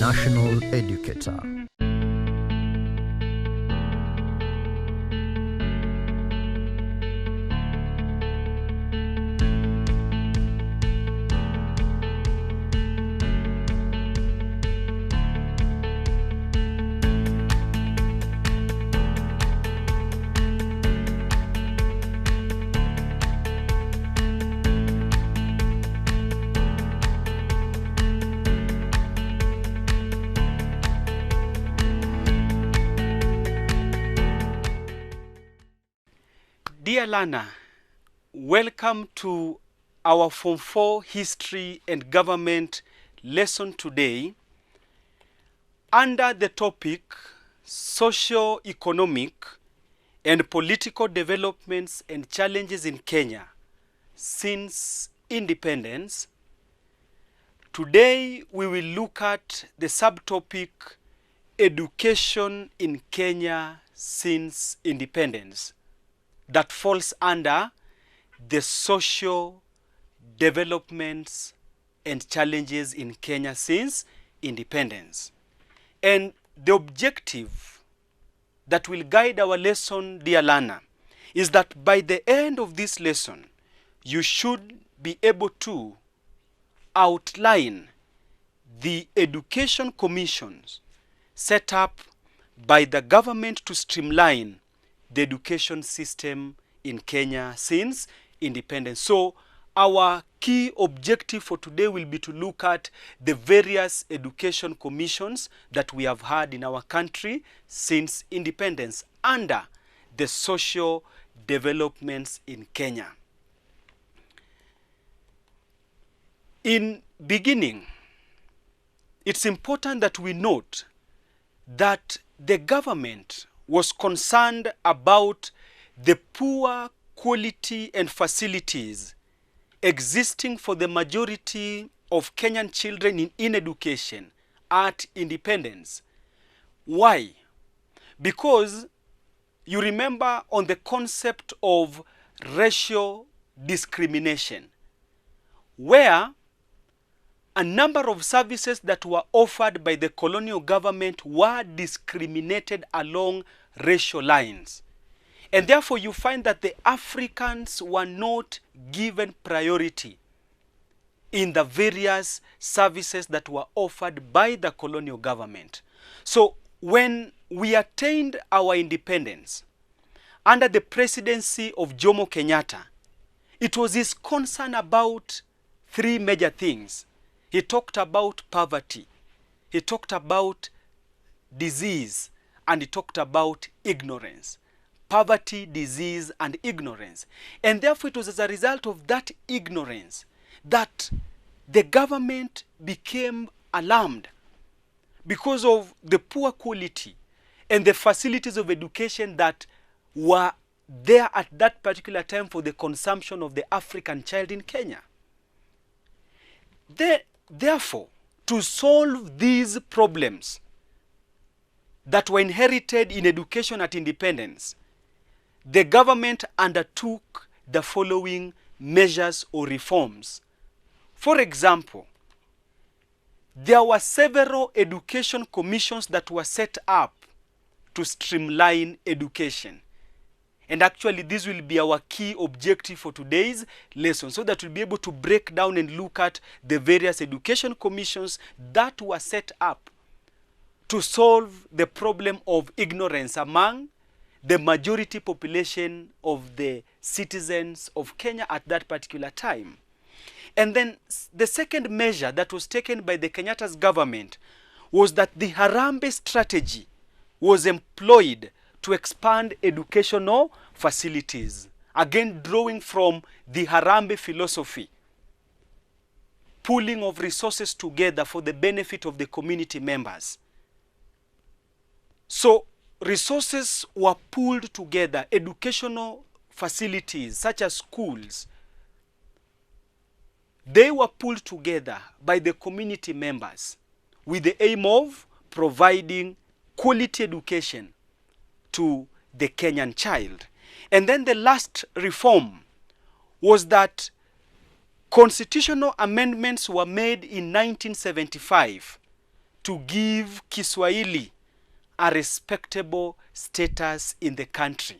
national educator. Dear learner, welcome to our Form 4 History and Government lesson today under the topic Socio-economic and Political Developments and Challenges in Kenya since Independence. Today we will look at the subtopic Education in Kenya since Independence. That falls under the social developments and challenges in Kenya since independence. And the objective that will guide our lesson, dear learner, is that by the end of this lesson, you should be able to outline the education commissions set up by the government to streamline the education system in Kenya since independence. So our key objective for today will be to look at the various education commissions that we have had in our country since independence under the social developments in Kenya. In beginning, it's important that we note that the government was concerned about the poor quality and facilities existing for the majority of Kenyan children in education at independence. Why? Because you remember on the concept of racial discrimination, where a number of services that were offered by the colonial government were discriminated along racial lines. And therefore you find that the Africans were not given priority in the various services that were offered by the colonial government. So when we attained our independence under the presidency of Jomo Kenyatta, it was his concern about three major things. He talked about poverty, he talked about disease, and he talked about ignorance. Poverty, disease, and ignorance. And therefore it was as a result of that ignorance that the government became alarmed because of the poor quality and the facilities of education that were there at that particular time for the consumption of the African child in Kenya. Therefore, to solve these problems that were inherited in education at independence, the government undertook the following measures or reforms. For example, there were several education commissions that were set up to streamline education. And actually this will be our key objective for today's lesson, so that we'll be able to break down and look at the various education commissions that were set up to solve the problem of ignorance among the majority population of the citizens of Kenya at that particular time. And then the second measure that was taken by the Kenyatta's government was that the Harambee strategy was employed to expand educational facilities, again drawing from the Harambee philosophy, pooling of resources together for the benefit of the community members. So resources were pooled together, educational facilities such as schools, they were pulled together by the community members with the aim of providing quality education to the Kenyan child. And then the last reform was that constitutional amendments were made in 1975 to give Kiswahili a respectable status in the country.